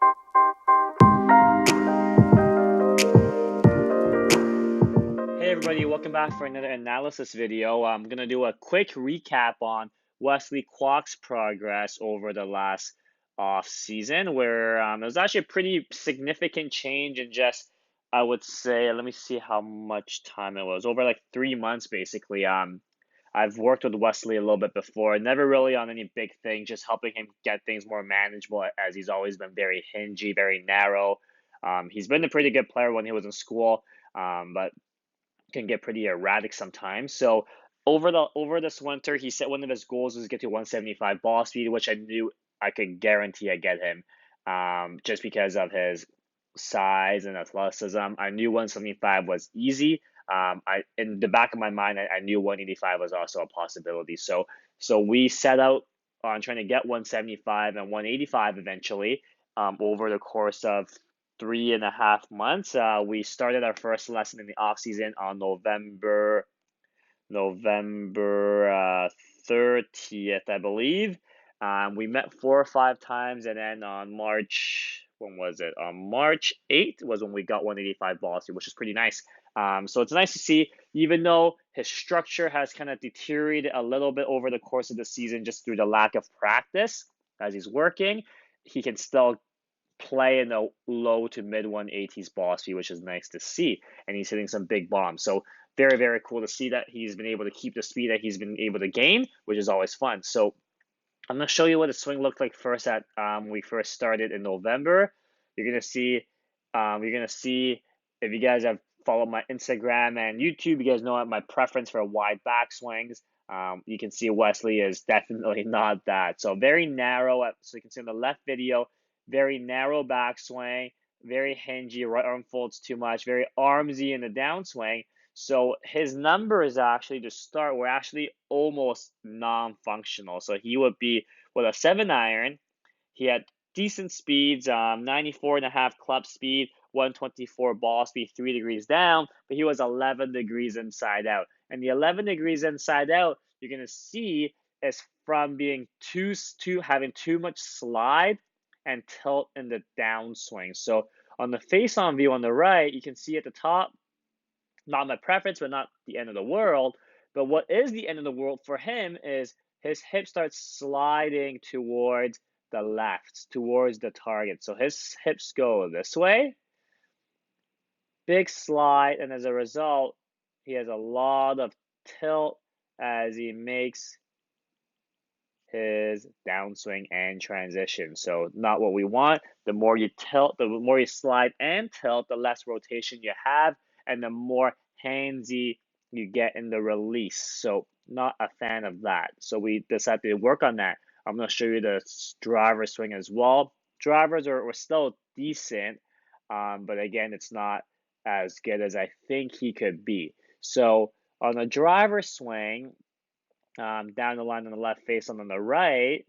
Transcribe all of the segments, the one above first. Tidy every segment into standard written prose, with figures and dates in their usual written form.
Hey everybody, welcome back for another analysis video. I'm going to do a quick recap on Wesley Kwok's progress over the last off season, where it was actually a pretty significant change in just, I would say, let me see how much time it was, over like 3 months basically. I've worked with Wesley a little bit before, never really on any big thing, just helping him get things more manageable as he's always been very hingy, very narrow. He's been a pretty good player when he was in school, but can get pretty erratic sometimes. So over this winter, he set one of his goals was get to 175 ball speed, which I knew I could guarantee I get him, just because of his size and athleticism. I knew 175 was easy. I in the back of my mind, I knew 185 was also a possibility. So we set out on trying to get 175 and 185 eventually, over the course of 3.5 months. We started our first lesson in the off season on November 30th, I believe. We met 4 or 5 times, and then on March, when was it? On March 8th was when we got 185 balls, which is pretty nice. So it's nice to see, even though his structure has kind of deteriorated a little bit over the course of the season just through the lack of practice as he's working, he can still play in the low to mid 180s ball speed, which is nice to see. And he's hitting some big bombs. So very, very cool to see that he's been able to keep the speed that he's been able to gain, which is always fun. So I'm going to show you what the swing looked like first at we first started in November. You're going to see, if you guys have followed my Instagram and YouTube, you guys know my preference for wide backswings. You can see Wesley is definitely not that. So very narrow. So you can see in the left video, very narrow backswing, very hingy, right arm folds too much, very armsy in the downswing. So his numbers actually to start were actually almost non-functional. So he would be with a 7-iron. He had decent speeds, 94.5 club speed, 124 ball speed, 3 degrees down, but he was 11 degrees inside out. And the 11 degrees inside out, you're going to see is from being having too much slide and tilt in the downswing. So on the face-on view on the right, you can see at the top, not my preference, but not the end of the world. But what is the end of the world for him is his hip starts sliding towards the left, towards the target. So his hips go this way, big slide, and as a result, he has a lot of tilt as he makes his downswing and transition. So not what we want. The more you tilt, the more you slide and tilt, the less rotation you have, and the more handsy you get in the release. So not a fan of that. So we decided to work on that. I'm going to show you the driver swing as well. Drivers were still decent, but again, it's not as good as I think he could be. So on the driver swing, down the line on the left face on the right,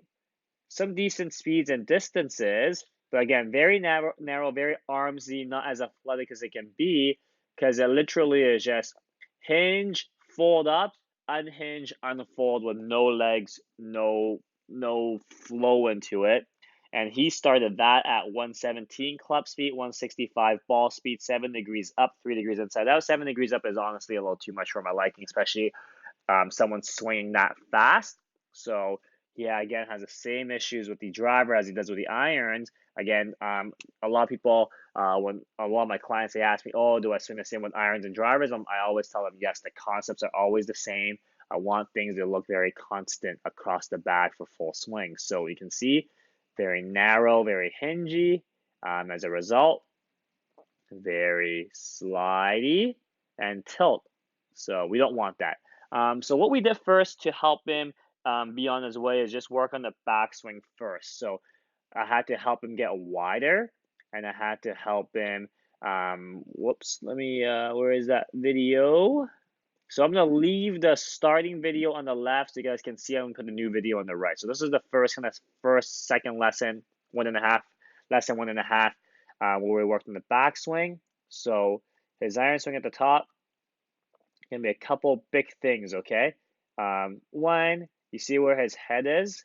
some decent speeds and distances, but again, very narrow, very armsy, not as athletic as it can be, because it literally is just hinge, fold up, unhinge, unfold with no legs, no flow into it. And he started that at 117 club speed, 165 ball speed, 7 degrees up, 3 degrees inside out. 7 degrees up is honestly a little too much for my liking, especially someone swinging that fast. So yeah, again, has the same issues with the driver as he does with the irons. Again, a lot of people, when a lot of my clients, they ask me, oh, do I swing the same with irons and drivers? I always tell them, yes, the concepts are always the same. I want things that look very constant across the bag for full swing. So you can see, very narrow, very hingy. As a result, very slidey and tilt. So we don't want that. So what we did first to help him be on his way is just work on the backswing first. So I had to help him get wider, and I had to help him. Whoops, let me. Where is that video? So I'm gonna leave the starting video on the left so you guys can see. I'm gonna put the new video on the right. So this is the second lesson, 1.5, lesson 1.5, where we worked on the backswing. So his iron swing at the top can be a couple big things, okay? One, you see where his head is?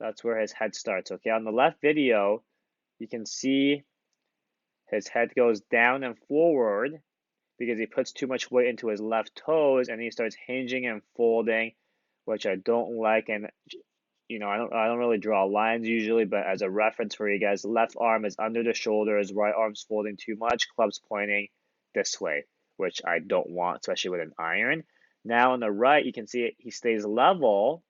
That's where his head starts, okay? On the left video, you can see his head goes down and forward because he puts too much weight into his left toes and he starts hinging and folding, which I don't like. And I don't really draw lines usually, but as a reference for you guys, left arm is under the shoulders, right arm's folding too much, club's pointing this way, which I don't want, especially with an iron. Now on the right, you can see he stays level,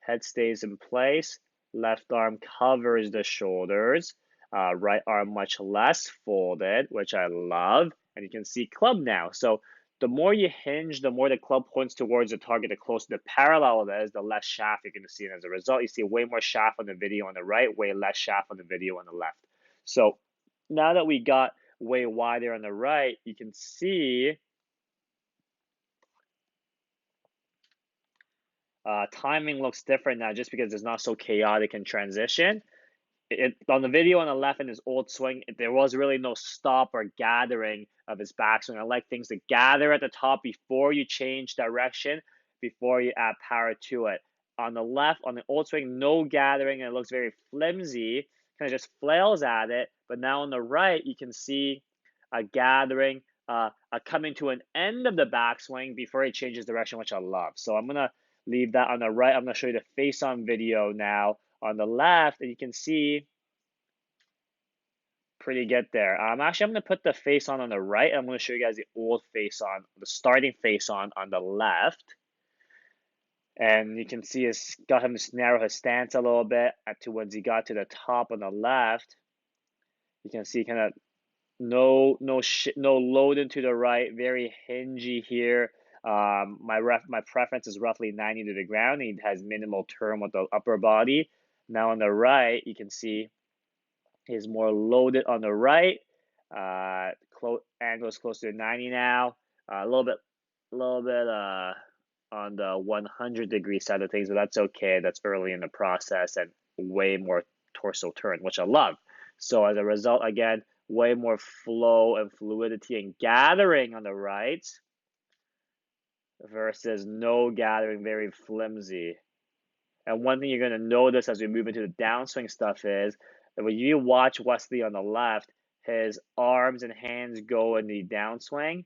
head stays in place, left arm covers the shoulders, right arm much less folded, which I love. And you can see club now. So the more you hinge, the more the club points towards the target, the closer the parallel it is, the less shaft you're going to see. And as a result, you see way more shaft on the video on the right, way less shaft on the video on the left. So now that we got way wider on the right, you can see timing looks different now just because it's not so chaotic in transition. On the video on the left in his old swing, there was really no stop or gathering of his backswing. I like things to gather at the top before you change direction, before you add power to it. On the left, on the old swing, no gathering, and it looks very flimsy, kind of just flails at it. But now on the right, you can see a gathering, a coming to an end of the backswing before he changes direction, which I love. So I'm going to leave that on the right. I'm going to show you the face-on video now on the left, and you can see pretty good there. Actually, I'm going to put the face on the right. I'm going to show you guys the old face on, the starting face on the left. And you can see it's got him to narrow his stance a little bit once he got to the top on the left. You can see kind of no load into the right, very hingy here. My preference is roughly 90 to the ground. He has minimal turn with the upper body. Now on the right, you can see he's more loaded on the right. Angle is closer to 90 now. A little bit on the 100-degree side of things, but that's okay. That's early in the process and way more torso turn, which I love. So as a result, again, way more flow and fluidity and gathering on the right versus no gathering, very flimsy. And one thing you're going to notice as we move into the downswing stuff is that when you watch Wesley on the left, his arms and hands go in the downswing,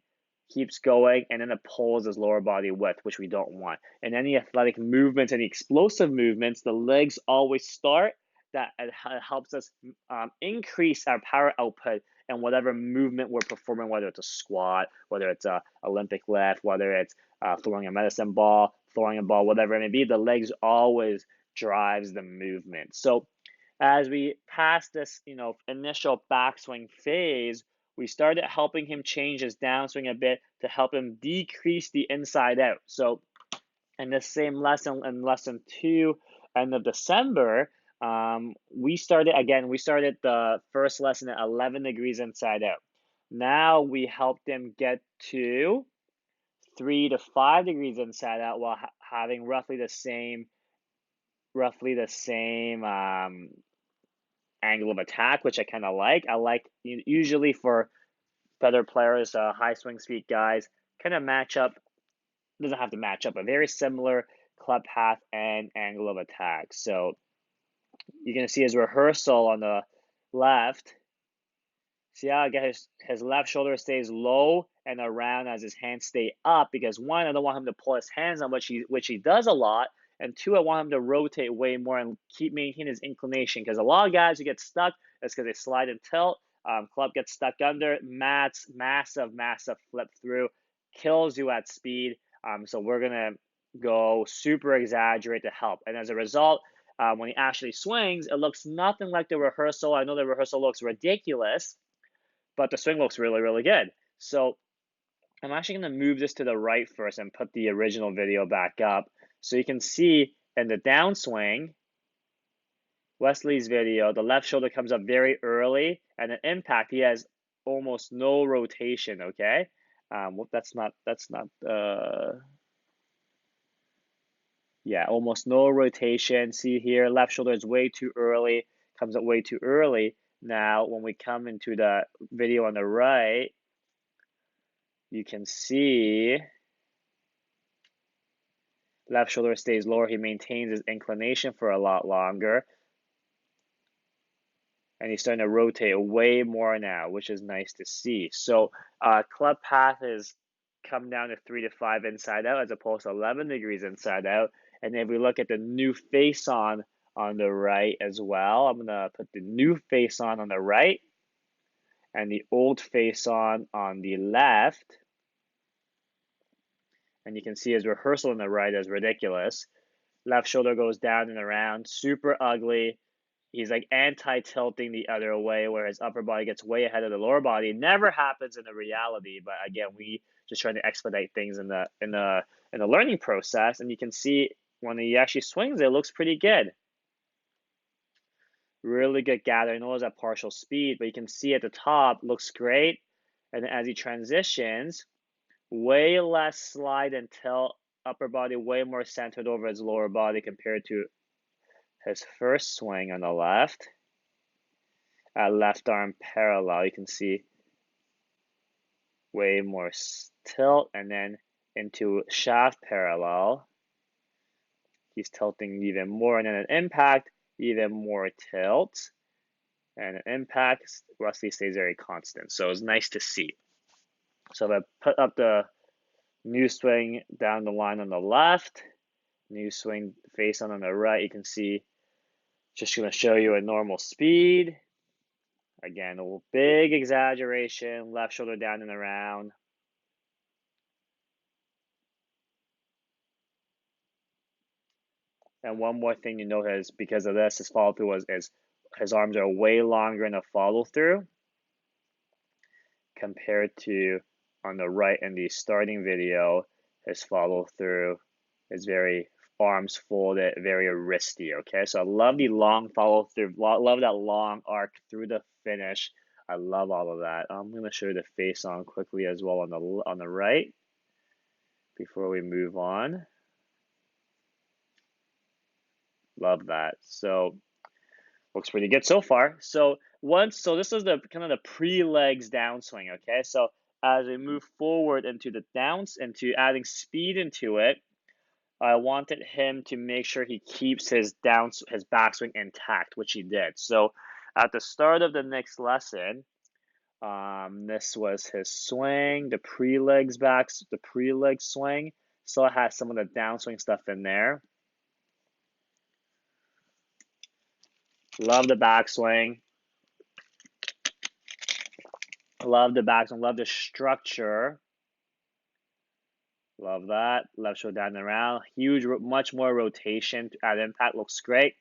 keeps going, and then it pulls his lower body width, which we don't want. And any athletic movements, any explosive movements, the legs always start. That helps us increase our power output and whatever movement we're performing, whether it's a squat, whether it's a Olympic lift, whether it's throwing a medicine ball, throwing a ball, whatever it may be, the legs always drives the movement. So as we pass this, initial backswing phase, we started helping him change his downswing a bit to help him decrease the inside out. So in this same lesson, in lesson 2, end of December, we started the first lesson at 11 degrees inside out. Now we helped him get to 3 to 5 degrees inside out while having roughly the same angle of attack, which I kind of like. I like usually for better players, high swing speed guys, kind of match up. Doesn't have to match up, a very similar club path and angle of attack. So you're gonna see his rehearsal on the left. See how again his left shoulder stays low and around as his hands stay up, because one, I don't want him to pull his hands on, which he does a lot, and two, I want him to rotate way more and keep maintaining his inclination, because a lot of guys who get stuck, that's because they slide and tilt. Club gets stuck under, massive flip through, kills you at speed. So we're gonna go super exaggerate to help, and as a result, when he actually swings, it looks nothing like the rehearsal. I know the rehearsal looks ridiculous, but the swing looks really, really good. So I'm actually going to move this to the right first and put the original video back up. So you can see in the downswing, Wesley's video, the left shoulder comes up very early, and an impact, he has almost no rotation, okay? Yeah, almost no rotation. See here, left shoulder is way too early, comes up way too early. Now, when we come into the video on the right, you can see Left shoulder stays lower. He maintains his inclination for a lot longer. And he's starting to rotate way more now, which is nice to see. So club path has come down to 3 to 5 inside out as opposed to 11 degrees inside out. And if we look at the new face on the right as well, I'm going to put the new face on the right and the old face on the left. And you can see his rehearsal on the right is ridiculous. Left shoulder goes down and around, super ugly. He's like anti-tilting the other way, where his upper body gets way ahead of the lower body. It never happens in the reality, but again, we just trying to expedite things in the learning process. And you can see when he actually swings, it looks pretty good. Really good gather. I know it's at partial speed, but you can see at the top looks great. And then as he transitions, way less slide and tilt, upper body way more centered over his lower body compared to his first swing on the left. At left arm parallel, you can see way more tilt, and then into shaft parallel, he's tilting even more, and then an impact, even more tilt, and an impact, Wesley stays very constant. So it's nice to see. So if I put up the new swing down the line on the left, new swing face on the right, you can see, just going to show you a normal speed. Again, a big exaggeration, left shoulder down and around. And one more thing you note is because of this, his follow through is his arms are way longer in the follow through compared to on the right in the starting video. His follow through is very arms folded, very wristy. Okay, so I love the long follow through, love that long arc through the finish. I love all of that. I'm going to show you the face on quickly as well on the right before we move on. Love that. So looks pretty good so far. So this is the kind of the pre-legs downswing. Okay, so as we move forward into into adding speed into it, I wanted him to make sure he keeps his backswing intact, which he did. So at the start of the next lesson, this was his swing, the pre-leg swing. So it has some of the downswing stuff in there. Love the backswing. Love the backswing. Love the structure. Love that. Left shoulder down and around. Huge, much more rotation at impact. Looks great.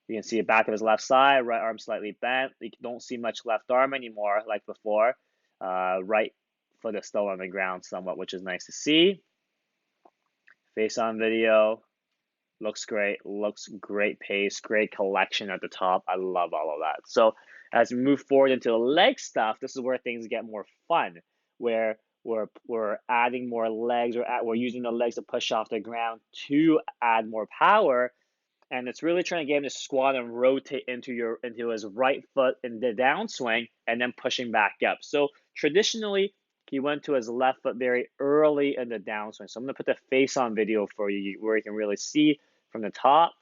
You can see the back of his left side. Right arm slightly bent. You don't see much left arm anymore like before. Right foot is still on the ground somewhat, which is nice to see. Face on video. Looks great. Looks great pace. Great collection at the top. I love all of that. So as we move forward into the leg stuff, this is where things get more fun, where we're adding more legs, we're using the legs to push off the ground to add more power, and it's really trying to get him to squat and rotate into his right foot in the downswing and then pushing back up. So traditionally, he went to his left foot very early in the downswing. So I'm going to put the face on video for you where you can really see from the top.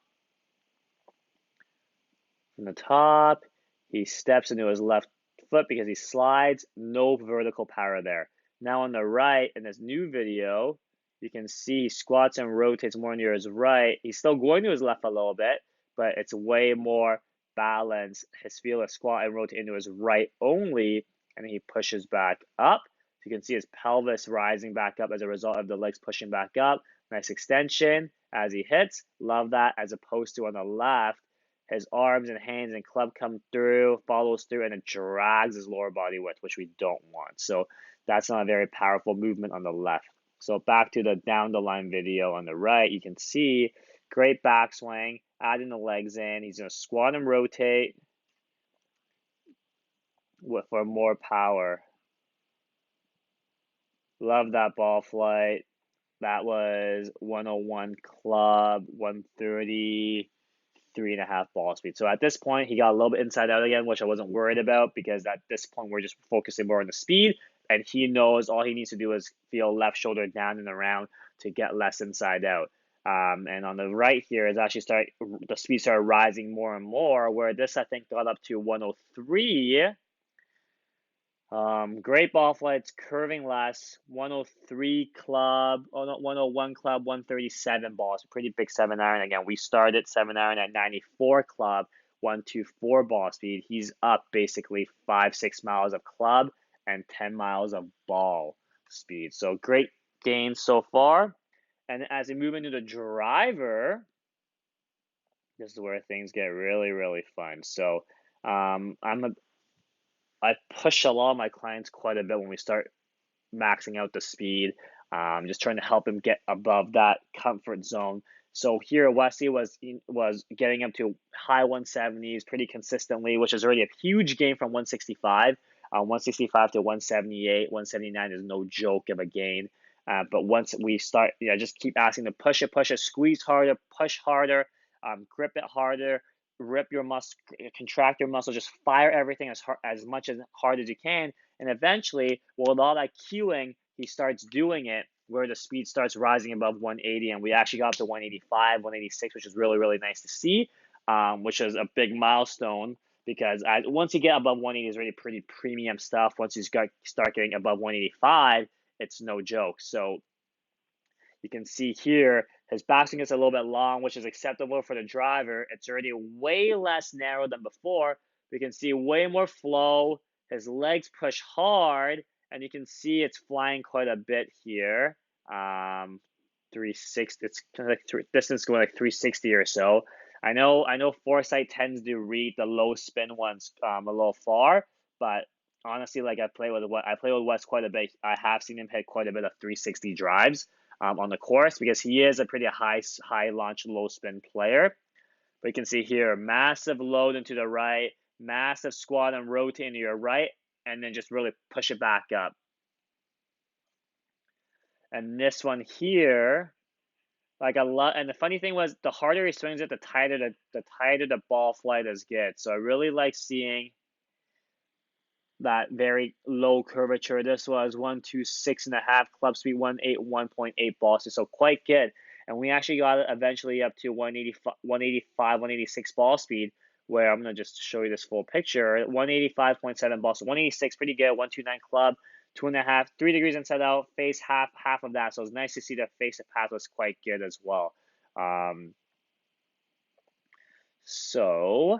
From the top, he steps into his left foot because he slides, no vertical power there. Now on the right, in this new video, you can see he squats and rotates more near his right. He's still going to his left a little bit, but it's way more balanced. His feel is squat and rotate into his right only, and then he pushes back up. You can see his pelvis rising back up as a result of the legs pushing back up. Nice extension as he hits. Love that, as opposed to on the left, his arms and hands and club come through, follows through, and it drags his lower body width, which we don't want. So that's not a very powerful movement on the left. So back to the down the line video on the right, you can see great backswing, adding the legs in. He's going to squat and rotate for more power. Love that ball flight. That was 101 club, 130. 3.5 ball speed. So at this point, he got a little bit inside out again, which I wasn't worried about because at this point, we're just focusing more on the speed. And he knows all he needs to do is feel left shoulder down and around to get less inside out. And on the right here is actually the speed started rising more and more, where this I think got up to 103. Great ball flights, curving less, 103 club, oh no, 101 club, 137 balls, pretty big 7-iron. Again, we started 7-iron at 94 club, 124 ball speed. He's up basically 5-6 miles of club and 10 miles of ball speed. So great gains so far. And as we move into the driver, this is where things get really, really fun. So I push a lot of my clients quite a bit when we start maxing out the speed, just trying to help them get above that comfort zone. So here Wesley was getting up to high 170s pretty consistently, which is already a huge gain from 165. 165 to 178, 179 is no joke of a gain. But once we start, just keep asking to push it, squeeze harder, push harder, grip it harder, rip your muscle, contract your muscle, just fire everything as much as hard as you can. And eventually, with all that cueing, he starts doing it where the speed starts rising above 180. And we actually got up to 185, 186, which is really, really nice to see, which is a big milestone because once you get above 180, it's already pretty premium stuff. Once you start getting above 185, it's no joke. So you can see here, his backswing is a little bit long, which is acceptable for the driver. It's already way less narrow than before. We can see way more flow. His legs push hard, and you can see it's flying quite a bit here. 360. It's kind of like distance going like 360 or so. I know Foresight tends to read the low spin ones a little far, but honestly, like I play with Wes quite a bit. I have seen him hit quite a bit of 360 drives on the course because he is a pretty high launch, low spin player. But you can see here, massive load into the right, massive squat and rotate into your right, and then just really push it back up. And this one here, like a lot. And the funny thing was, the harder he swings it, the tighter the ball flight is get. So I really like seeing that very low curvature. This was 126.5 club speed, 181.8 ball speed, so quite good. And we actually got it eventually up to 185, 186 ball speed, where I'm gonna just show you this full picture. 185.7 ball, so 186, pretty good. 129 club, 2.5, 3 degrees inside out, face half of that. So it's nice to see the face of path was quite good as well. So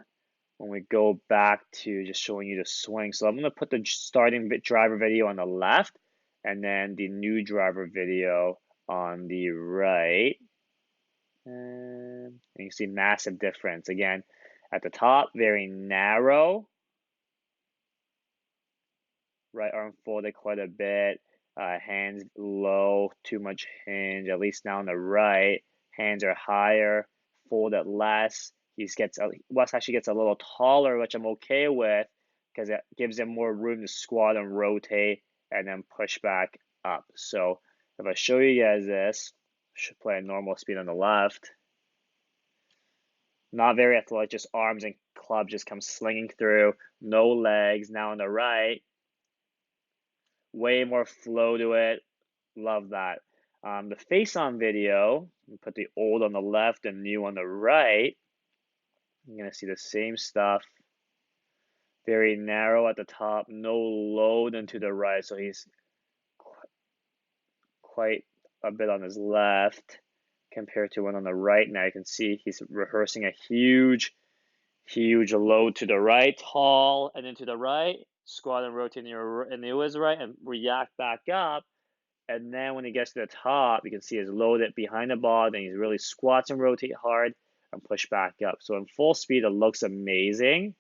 when we go back to just showing you the swing, so I'm going to put the starting driver video on the left and then the new driver video on the right. And you see massive difference. Again, at the top, very narrow. Right arm folded quite a bit. Hands low, too much hinge, at least now on the right. Hands are higher, folded less. Wes actually gets a little taller, which I'm okay with because it gives him more room to squat and rotate and then push back up. So if I show you guys this, I should play a normal speed on the left. Not very athletic, just arms and club just come slinging through. No legs. Now on the right, way more flow to it. Love that. The face-on video, we put the old on the left and new on the right. You're going to see the same stuff. Very narrow at the top, no load into the right. So he's quite a bit on his left compared to one on the right. Now you can see he's rehearsing a huge load to the right, tall, and then to the right, squat and rotate into his right, and react back up. And then when he gets to the top, you can see he's loaded behind the ball, then he really squats and rotate hard and push back up. So in full speed, it looks amazing.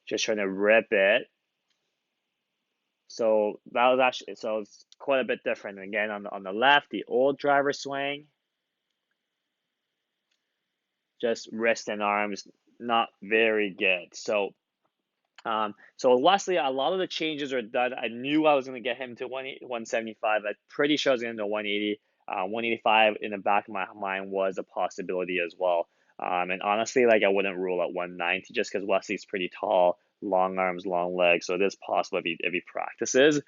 Just trying to rip it. So that was actually, so it's quite a bit different. Again, on the left, the old driver swing, just wrist and arms, not very good. So Wesley, a lot of the changes are done. I knew I was going to get him to 175. I'm pretty sure I was going to 180. 185 in the back of my mind was a possibility as well. And honestly, like I wouldn't rule out 190 just because Wesley's pretty tall, long arms, long legs. So it is possible if he practices,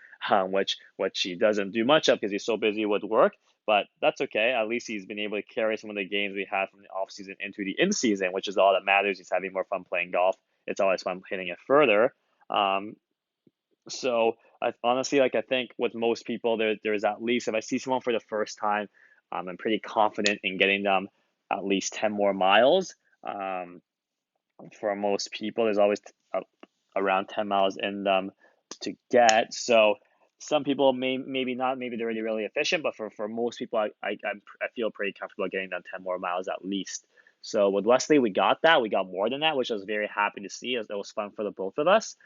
which he doesn't do much of because he's so busy with work. but that's okay. At least he's been able to carry some of the games we had from the off season into the in season, which is all that matters. He's having more fun playing golf. It's always fun hitting it further. Um, so I honestly, like, I think with most people, there's at least, if I see someone for the first time, I'm pretty confident in getting them at least 10 more miles. Um, for most people, there's always around 10 miles in them to get. So some people maybe not, maybe they're really efficient, but for most people, I feel pretty comfortable getting them 10 more miles at least. So with Wesley, we got that. We got more than that, which I was very happy to see. It was fun for the both of us.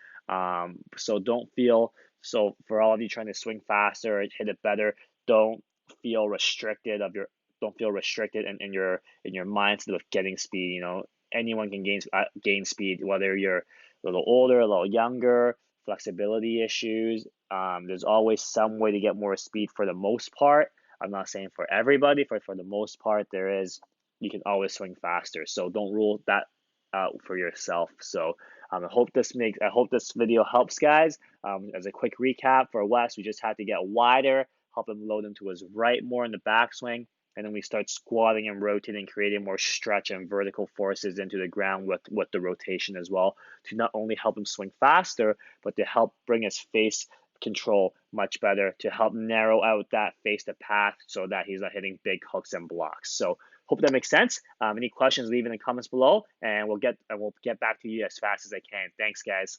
So don't feel, so for all of you trying to swing faster and hit it better, don't feel restricted of your don't feel restricted in your mindset of getting speed. You know, anyone can gain speed, whether you're a little older, a little younger, flexibility issues. There's always some way to get more speed for the most part. I'm not saying for everybody, for the most part, there is, you can always swing faster. So don't rule that out for yourself. So I hope this video helps, guys. As a quick recap for Wes, we just had to get wider, help him load into his right more in the backswing, and then we start squatting and rotating, creating more stretch and vertical forces into the ground with the rotation as well, to not only help him swing faster, but to help bring his face control much better, to help narrow out that face to path so that he's not hitting big hooks and blocks. So hope that makes sense. Any questions, leave in the comments below, and we'll get back to you as fast as I can. Thanks, guys.